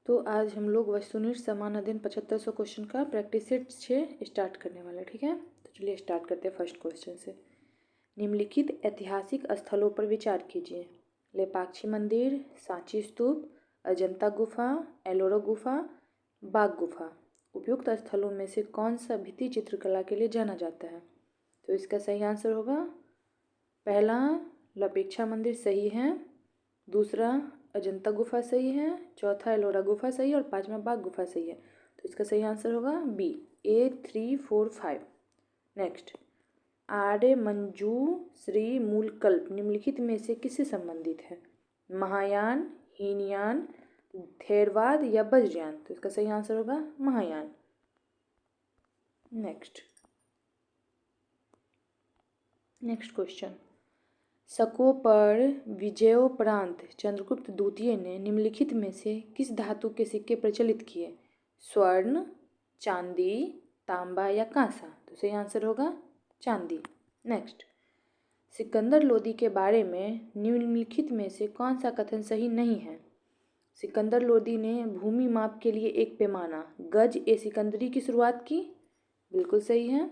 तो आज हम लोग वस्तुनिष्ठ समान अध्ययन 7500 क्वेश्चन का प्रैक्टिस सेट 6 स्टार्ट करने वाले हैं। ठीक है, तो चलिए स्टार्ट करते हैं फर्स्ट क्वेश्चन से। निम्नलिखित ऐतिहासिक स्थलों पर विचार कीजिए। लेपाक्षी मंदिर, सांची स्तूप, अजंता गुफा, एलोरा गुफा, बाग गुफा। उपयुक्त स्थलों में से कौन सा भित्ति चित्रकला के लिए जाना जाता है? तो इसका सही आंसर होगा पहला लेपाक्षी मंदिर सही है, दूसरा अजंता गुफा सही है, चौथा एलोरा गुफा सही है और पांचवा बाग गुफा सही है। तो इसका सही आंसर होगा बी, A 3 4 5। नेक्स्ट, आर्य मंजू श्री मूलकल्प निम्नलिखित में से किससे संबंधित है? महायान, हीनयान, थेरवाद या वज्रयान? तो इसका सही आंसर होगा महायान। नेक्स्ट क्वेश्चन, शकों पर विजयोपरांत चंद्रगुप्त द्वितीय ने निम्नलिखित में से किस धातु के सिक्के प्रचलित किए? स्वर्ण, चांदी, तांबा या कांसा? तो सही आंसर होगा चांदी। नेक्स्ट, सिकंदर लोदी के बारे में निम्नलिखित में से कौन सा कथन सही नहीं है? सिकंदर लोदी ने भूमि माप के लिए एक पैमाना गज ए सिकंदरी की शुरुआत की। बिल्कुल सही है।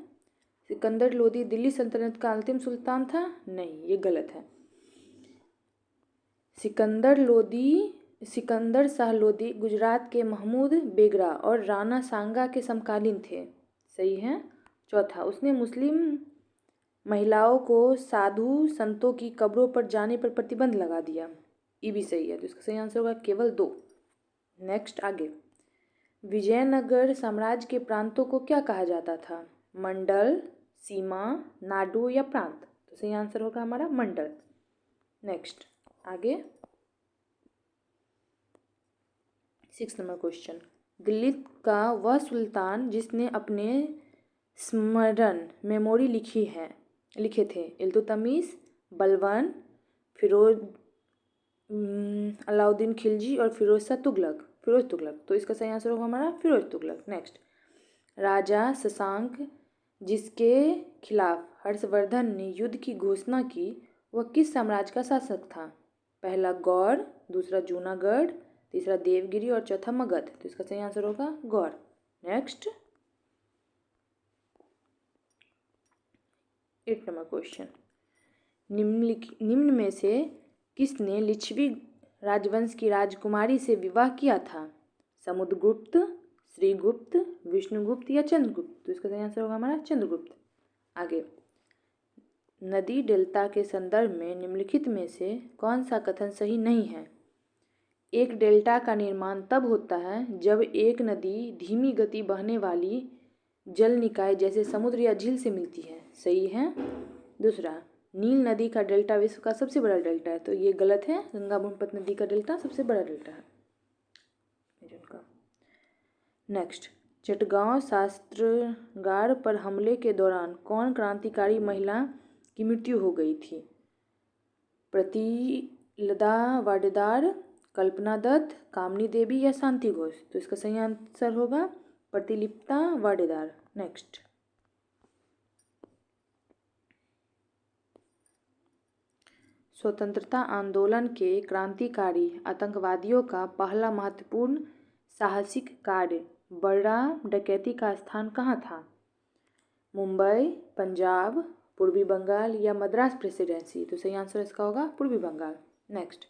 सिकंदर लोदी दिल्ली सल्तनत का अंतिम सुल्तान था? नहीं, ये गलत है। सिकंदर शाह लोदी गुजरात के महमूद बेगरा और राणा सांगा के समकालीन थे। सही है। चौथा, उसने मुस्लिम महिलाओं को साधु संतों की कब्रों पर जाने पर प्रतिबंध लगा दिया। ये भी सही है। तो इसका सही आंसर होगा केवल 2। नेक्स्ट, आगे, विजयनगर साम्राज्य के प्रांतों को क्या कहा जाता था? मंडल, सीमा, नाडु या प्रांत? तो सही आंसर होगा हमारा मंडल। नेक्स्ट, आगे 6 नंबर क्वेश्चन, दिल्ली का वह सुल्तान जिसने अपने स्मरण मेमोरी लिखे थे इल्तुतमिश, बलबन, फिरोज अलाउद्दीन खिलजी और फिरोज तुगलक। तो इसका सही आंसर होगा हमारा फिरोज तुगलक। नेक्स्ट, राजा शशांक जिसके खिलाफ हर्षवर्धन ने युद्ध की घोषणा की, वह किस साम्राज्य का शासक था? पहला गौड़, दूसरा जूनागढ़, तीसरा देवगिरी और चौथा मगध। तो इसका सही आंसर होगा गौड़। नेक्स्ट, 8 नंबर क्वेश्चन, निम्न में से किसने लिच्छवी राजवंश की राजकुमारी से विवाह किया था? समुद्रगुप्त, श्रीगुप्त, विष्णुगुप्त या चंद्रगुप्त? तो इसका सही आंसर होगा हमारा चंद्रगुप्त। आगे, नदी डेल्टा के संदर्भ में निम्नलिखित में से कौन सा कथन सही नहीं है? एक डेल्टा का निर्माण तब होता है जब एक नदी धीमी गति बहने वाली जल निकाय जैसे समुद्र या झील से मिलती है। सही है। दूसरा, नील नदी का डेल्टा विश्व का सबसे बड़ा डेल्टा है। तो ये गलत है। गंगा ब्रह्मपुत्र नदी का डेल्टा सबसे बड़ा डेल्टा है। नेक्स्ट, चटगांव शस्त्रागार पर हमले के दौरान कौन क्रांतिकारी महिला की मृत्यु हो गई थी? प्रतिलदा वाडेदार, कल्पना दत्त, कामनी देवी या शांति घोष? तो इसका सही आंसर होगा प्रतिलिप्ता वाडेदार। नेक्स्ट, स्वतंत्रता आंदोलन के क्रांतिकारी आतंकवादियों का पहला महत्वपूर्ण साहसिक कार्य बड़ा डकैती का स्थान कहाँ था? मुंबई, पंजाब, पूर्वी बंगाल या मद्रास प्रेसिडेंसी? तो सही आंसर इसका होगा पूर्वी बंगाल। नेक्स्ट,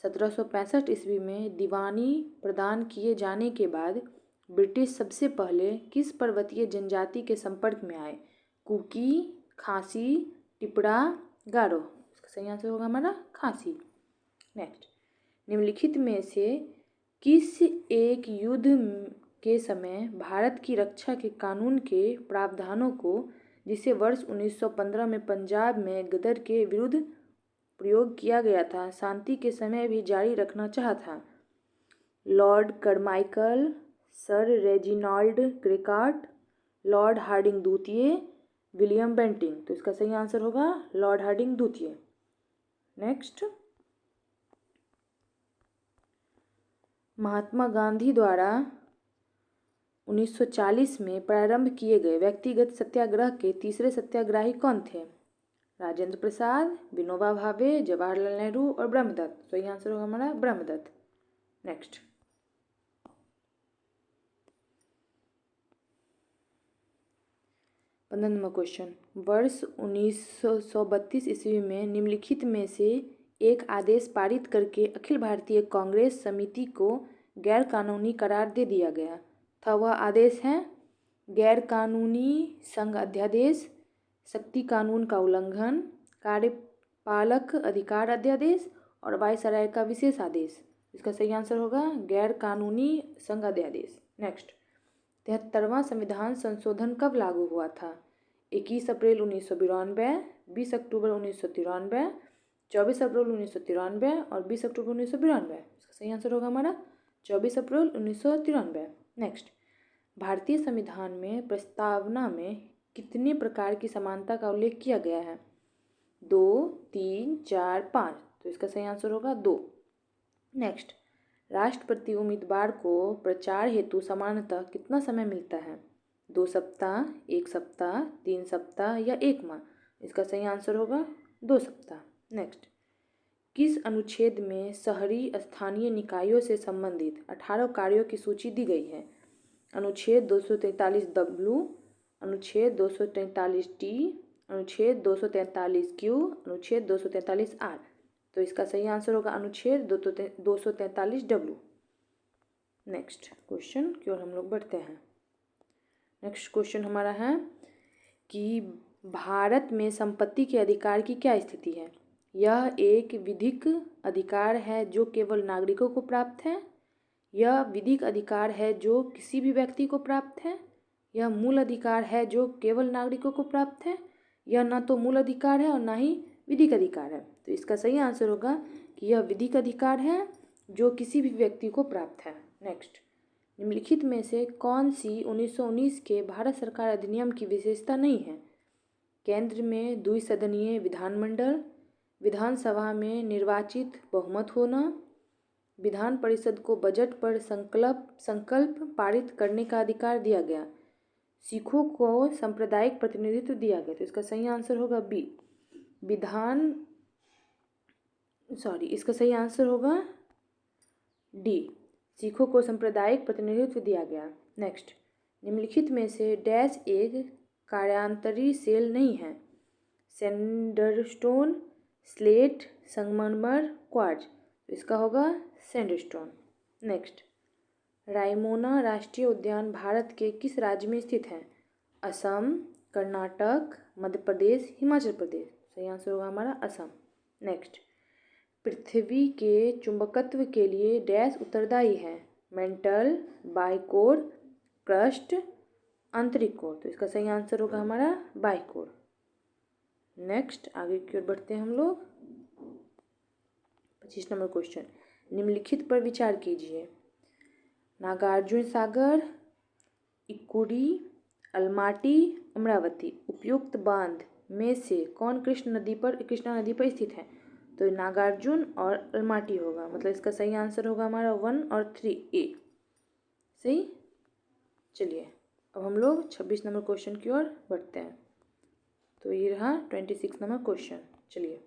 1765 ईस्वी में दीवानी प्रदान किए जाने के बाद ब्रिटिश सबसे पहले किस पर्वतीय जनजाति के संपर्क में आए? कुकी, खासी, टिपड़ा, गारो? इसका सही आंसर होगा हमारा खासी। नेक्स्ट, निम्नलिखित में से किस एक युद्ध के समय भारत की रक्षा के कानून के प्रावधानों को, जिसे वर्ष 1915 में पंजाब में गदर के विरुद्ध प्रयोग किया गया था, शांति के समय भी जारी रखना चाहा था? लॉर्ड करमाइकल, सर रेजिनाल्ड क्रेकार्ट, लॉर्ड हार्डिंग द्वितीय, विलियम बेंटिंग? तो इसका सही आंसर होगा लॉर्ड हार्डिंग द्वितीय। नेक्स्ट, महात्मा गांधी द्वारा 1940 में प्रारंभ किए गए व्यक्तिगत सत्याग्रह के तीसरे सत्याग्रही कौन थे? राजेंद्र प्रसाद, विनोबा भावे, जवाहरलाल नेहरू और ब्रह्मदत्त? तो ये आंसर होगा हमारा ब्रह्मदत्त। नेक्स्ट, 15वां क्वेश्चन, वर्ष 1932 ईस्वी में निम्नलिखित में से एक आदेश पारित करके अखिल भारतीय कांग्रेस समिति को गैर कानूनी करार दे दिया गया था। वह आदेश है गैर कानूनी संघ अध्यादेश, शक्ति कानून का उल्लंघन, कार्यपालक अधिकार अध्यादेश और वायसराय का विशेष आदेश। इसका सही आंसर होगा गैर कानूनी संघ अध्यादेश। नेक्स्ट, 73वां संविधान संशोधन कब लागू हुआ था? 21 अप्रैल 1992, 20 अक्टूबर 1993, 24 अप्रैल 1993 और 20 अक्टूबर 1992। इसका सही आंसर होगा हमारा 24 अप्रैल 1993। नेक्स्ट, भारतीय संविधान में प्रस्तावना में कितने प्रकार की समानता का उल्लेख किया गया है? 2, 3, 4, 5। तो इसका सही आंसर होगा 2। नेक्स्ट, राष्ट्रपति उम्मीदवार को प्रचार हेतु सामान्यतः कितना समय मिलता है? 2 सप्ताह, 1 सप्ताह, 3 सप्ताह या 1 माह। इसका सही आंसर होगा 2 सप्ताह। नेक्स्ट, किस अनुच्छेद में शहरी स्थानीय निकायों से संबंधित 18 कार्यों की सूची दी गई है? अनुच्छेद 243W, अनुच्छेद 243T, अनुच्छेद 243Q, अनुच्छेद 243R। तो इसका सही आंसर होगा अनुच्छेद 243W। नेक्स्ट क्वेश्चन की ओर हम लोग बढ़ते हैं। नेक्स्ट क्वेश्चन हमारा है कि भारत में संपत्ति के अधिकार की क्या स्थिति है? यह एक विधिक अधिकार है जो केवल नागरिकों को प्राप्त है, यह विधिक अधिकार है जो किसी भी व्यक्ति को प्राप्त है, यह मूल अधिकार है जो केवल नागरिकों को प्राप्त है, यह ना तो मूल अधिकार है और ना ही विधिक अधिकार है। तो इसका सही आंसर होगा कि यह विधिक अधिकार है जो किसी भी व्यक्ति को प्राप्त है। नेक्स्ट, निम्नलिखित में से कौन सी 1919 के भारत सरकार अधिनियम की विशेषता नहीं है? केंद्र में द्विसदनीय विधानमंडल, विधानसभा में निर्वाचित बहुमत होना, विधान परिषद को बजट पर संकल्प पारित करने का अधिकार दिया गया, सिखों को सांप्रदायिक प्रतिनिधित्व दिया गया। तो इसका सही आंसर होगा बी, इसका सही आंसर होगा डी, सिखों को सांप्रदायिक प्रतिनिधित्व दिया गया। नेक्स्ट, निम्नलिखित में से डैश एक कार्यांतरी सेल नहीं है? सैंडस्टोन, स्लेट, संगमरमर, क्वार्ट्ज। तो इसका होगा सैंडस्टोन। नेक्स्ट, रायमोना राष्ट्रीय उद्यान भारत के किस राज्य में स्थित है? असम, कर्नाटक, मध्य प्रदेश, हिमाचल प्रदेश। सही आंसर होगा हमारा असम। नेक्स्ट, पृथ्वी के चुंबकत्व के लिए डैश उत्तरदायी है? मेंटल, बाइकोर, क्रस्ट, आंतरिक कोर। तो इसका सही आंसर होगा हमारा बाइकोर। नेक्स्ट, आगे की ओर बढ़ते हैं हम लोग। 25 नंबर क्वेश्चन, निम्नलिखित पर विचार कीजिए। नागार्जुन सागर, इकुड़ी, अलमाटी, अमरावती। उपयुक्त बांध में से कौन कृष्णा नदी पर स्थित है? तो नागार्जुन और अलमाटी होगा, मतलब इसका सही आंसर होगा हमारा 1 और 3A। सही। चलिए अब हम लोग 26 नंबर क्वेश्चन की ओर बढ़ते हैं। तो ये रहा 26 नंबर क्वेश्चन। चलिए,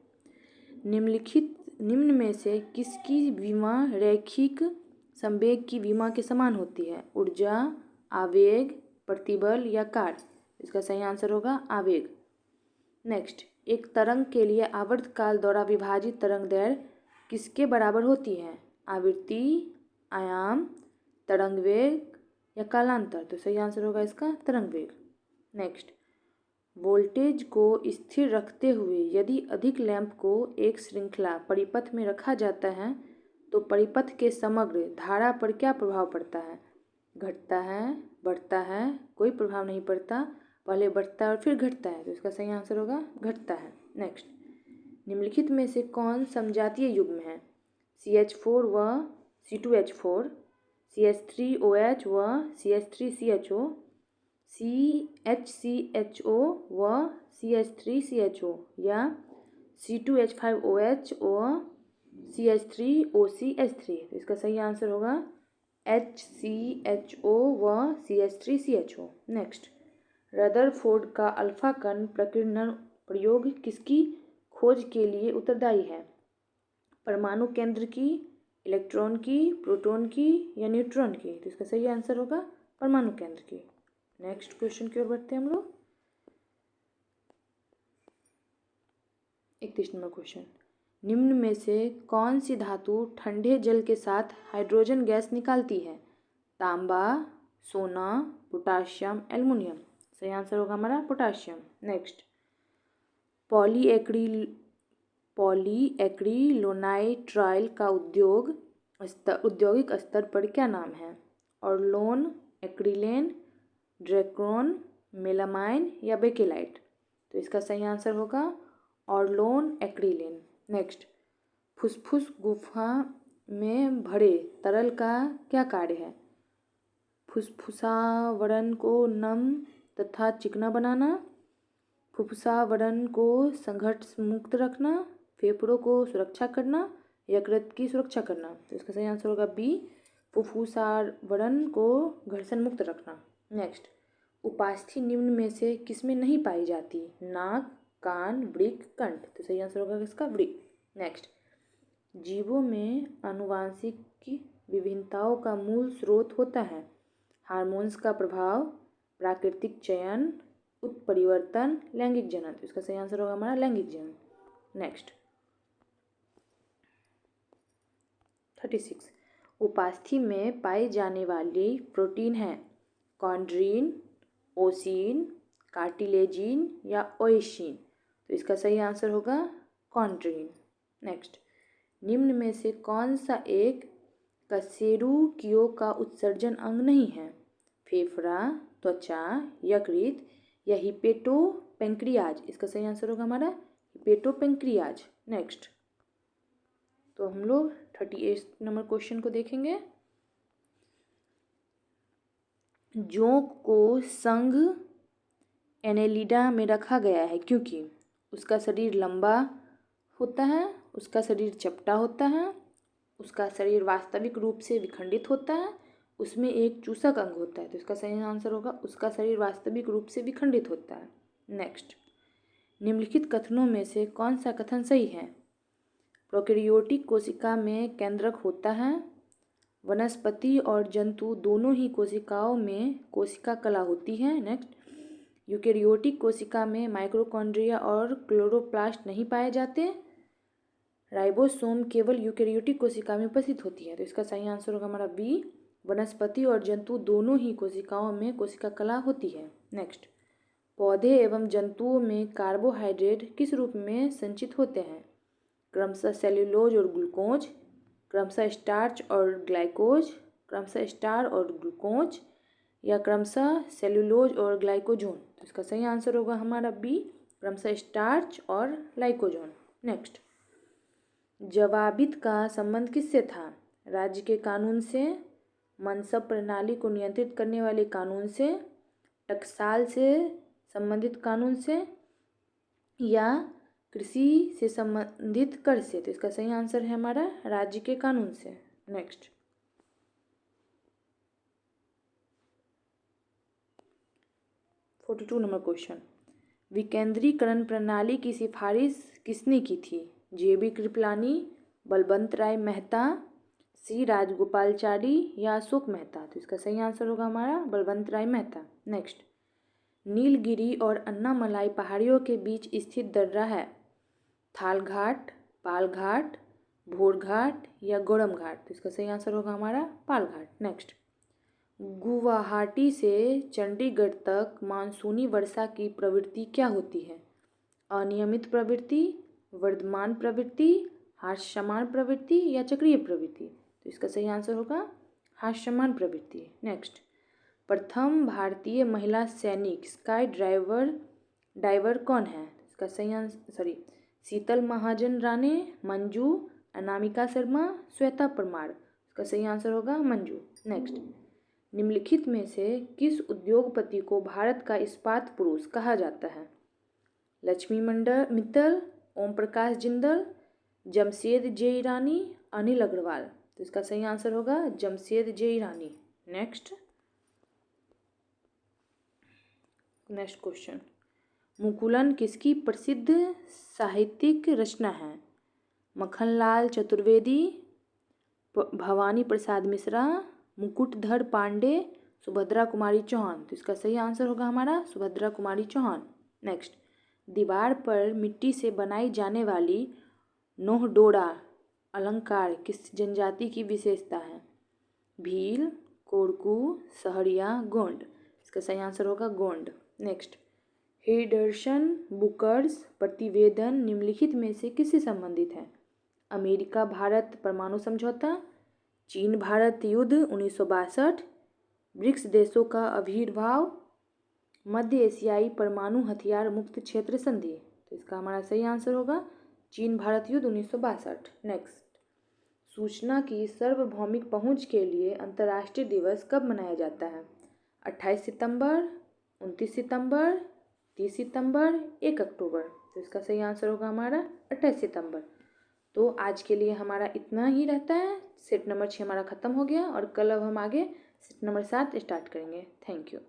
निम्न में से किसकी विमा रैखिक संवेग की विमा के समान होती है? ऊर्जा, आवेग, प्रतिबल या कार्य। इसका सही आंसर होगा आवेग। नेक्स्ट, एक तरंग के लिए आवर्तकाल द्वारा विभाजित तरंग दैर्घ्य किसके बराबर होती है? आवृत्ति, आयाम, तरंग वेग या कालांतर। तो सही आंसर होगा इसका तरंग वेग। नेक्स्ट, वोल्टेज को स्थिर रखते हुए यदि अधिक लैंप को एक श्रृंखला परिपथ में रखा जाता है तो परिपथ के समग्र धारा पर क्या प्रभाव पड़ता है? घटता है, बढ़ता है, कोई प्रभाव नहीं पड़ता, पहले बढ़ता है और फिर घटता है। तो इसका सही आंसर होगा घटता है। नेक्स्ट, निम्नलिखित में से कौन समजातीय युग्म है? CH4 व C2H4, CH3OH व CH3CHO, CHCHO व CH3CHO या C2H5OH व CH3OCH3। तो इसका सही आंसर होगा HCHO व CH3CHO। नेक्स्ट, रदरफोर्ड का अल्फा कण प्रकीर्णन प्रयोग किसकी खोज के लिए उत्तरदायी है? परमाणु केंद्र की, इलेक्ट्रॉन की, प्रोटॉन की या न्यूट्रॉन की। तो इसका सही आंसर होगा परमाणु केंद्र की। नेक्स्ट क्वेश्चन की ओर बढ़ते हैं हम लोग। 31 नंबर क्वेश्चन, निम्न में से कौन सी धातु ठंडे जल के साथ हाइड्रोजन गैस निकालती है? तांबा, सोना, पोटाशियम, एल्युमिनियम। सही आंसर होगा हमारा पोटाशियम। नेक्स्ट, पॉलीएक्रिलोनाइट्राइल का औद्योगिक स्तर पर क्या नाम है? ऑर्लोन, एक्रिलेन, ड्रैक्रोन, मेलामाइन या बेकेलाइट। तो इसका सही आंसर होगा ऑर्लोन एक्रिलेन। नेक्स्ट, फुसफुस गुफा में भरे तरल का क्या कार्य है? फुफ्फुसावरण को नम तथा चिकना बनाना, फुफ्फुसावरण को संघर्ष मुक्त रखना, फेफड़ों को सुरक्षा करना, यकृत की सुरक्षा करना। तो इसका सही आंसर होगा बी, फुफ्फुसावरण को घर्षण मुक्त रखना। नेक्स्ट, उपास्थि निम्न में से किसमें नहीं पाई जाती? नाक, कान, वृक्क, कंठ। तो सही आंसर होगा इसका वृक्क। नेक्स्ट, जीवों में आनुवांशिक विभिन्नताओं का मूल स्रोत होता है? हार्मोन्स का प्रभाव, प्राकृतिक चयन, उत्परिवर्तन, लैंगिक जनन। तो इसका सही आंसर होगा हमारा लैंगिक जनन। नेक्स्ट, 36, उपास्थि में पाई जाने वाली प्रोटीन है? कॉन्ड्रीन, ओसीन, कार्टिलेजिन या ओएसिन। तो इसका सही आंसर होगा कॉन्ड्रीन। नेक्स्ट, निम्न में से कौन सा एक कशेरुकियों का उत्सर्जन अंग नहीं है? फेफड़ा, त्वचा, यकृत या हिपेटोपेंक्रियाज। इसका सही आंसर होगा हमारा हिपेटोपेंक्रियाज। नेक्स्ट, तो हम लोग 38 नंबर क्वेश्चन को देखेंगे। जोंक को संघ एनेलिडा में रखा गया है क्योंकि उसका शरीर लंबा होता है, उसका शरीर चपटा होता है, उसका शरीर वास्तविक रूप से विखंडित होता है, उसमें एक चूसक अंग होता है। तो इसका सही आंसर होगा उसका शरीर वास्तविक रूप से विखंडित होता है। नेक्स्ट, निम्नलिखित कथनों में से कौन सा कथन सही है? प्रोकैरियोटिक कोशिका में केंद्रक होता है, वनस्पति और जंतु दोनों ही कोशिकाओं में कोशिका कला होती है। नेक्स्ट, यूकेरियोटिक कोशिका में माइटोकॉन्ड्रिया और क्लोरोप्लास्ट नहीं पाए जाते, राइबोसोम केवल यूकेरियोटिक कोशिका में उपस्थित होती है। तो इसका सही आंसर होगा हमारा बी, वनस्पति और जंतु दोनों ही कोशिकाओं में कोशिका कला होती है। नेक्स्ट, पौधे एवं जंतुओं में कार्बोहाइड्रेट किस रूप में संचित होते हैं? क्रमशः सेल्यूलोज और ग्लूकोज, क्रमशः स्टार्च और ग्लाइकोज, क्रमशः स्टार और ग्लूकोज या क्रमशः सेल्यूलोज और ग्लाइकोजोन। तो इसका सही आंसर होगा हमारा बी, क्रमशः स्टार्च और ग्लाइकोजोन। नेक्स्ट, जवाबित का संबंध किससे था? राज्य के कानून से, मनसब प्रणाली को नियंत्रित करने वाले कानून से, टकसाल से संबंधित कानून से या कृषि से संबंधित कर से। तो इसका सही आंसर है हमारा राज्य के कानून से। नेक्स्ट, 42 नंबर क्वेश्चन, विकेंद्रीकरण प्रणाली की सिफारिश किसने की थी? JB कृपलानी, बलवंत राय मेहता, C राजगोपालचारी या अशोक मेहता। तो इसका सही आंसर होगा हमारा बलवंत राय मेहता। नेक्स्ट, नीलगिरी और अन्नामलाई पहाड़ियों के बीच स्थित दर्रा है? थालघाट, पालघाट, भोरघाट या गोरम घाट। तो इसका सही आंसर होगा हमारा पालघाट। नेक्स्ट, गुवाहाटी से चंडीगढ़ तक मानसूनी वर्षा की प्रवृत्ति क्या होती है? अनियमित प्रवृत्ति, वर्धमान प्रवृत्ति, हास्यमान प्रवृत्ति या चक्रीय प्रवृत्ति। तो इसका सही आंसर होगा हास्यमान प्रवृत्ति। नेक्स्ट, प्रथम भारतीय महिला सैनिक स्काई डाइवर कौन है? इसका सही आंसर शीतल महाजन राणे, मंजू, अनामिका शर्मा, श्वेता परमार। इसका सही आंसर होगा मंजू। नेक्स्ट, निम्नलिखित में से किस उद्योगपति को भारत का इस्पात पुरुष कहा जाता है? लक्ष्मी मित्तल, ओम प्रकाश जिंदल, जमशेद जे ईरानी, अनिल अग्रवाल। तो इसका सही आंसर होगा जमशेद जे ईरानी। नेक्स्ट क्वेश्चन, मुकुलन किसकी प्रसिद्ध साहित्यिक रचना है? मक्खनलाल चतुर्वेदी, भवानी प्रसाद मिश्रा, मुकुटधर पांडे, सुभद्रा कुमारी चौहान। तो इसका सही आंसर होगा हमारा सुभद्रा कुमारी चौहान। नेक्स्ट, दीवार पर मिट्टी से बनाई जाने वाली नोहडोरा अलंकार किस जनजाति की विशेषता है? भील, कोरकू, सहरिया, गोंड। इसका सही आंसर होगा गोंड। नेक्स्ट, हेडर्सन बुकर्स प्रतिवेदन निम्नलिखित में से किससे संबंधित है? अमेरिका भारत परमाणु समझौता, चीन भारत युद्ध 1962, ब्रिक्स देशों का आविर्भाव, मध्य एशियाई परमाणु हथियार मुक्त क्षेत्र संधि। तो इसका हमारा सही आंसर होगा चीन भारत युद्ध 1962। नेक्स्ट, सूचना की सार्वभौमिक पहुंच के लिए अंतर्राष्ट्रीय दिवस कब मनाया जाता है? 28 सितंबर, 29 सितंबर, 30 सितंबर, 1 अक्टूबर। तो इसका सही आंसर होगा हमारा 28 सितंबर। तो आज के लिए हमारा इतना ही रहता है। सेट नंबर 6 हमारा ख़त्म हो गया और कल अब हम आगे सेट नंबर 7 स्टार्ट करेंगे। Thank you.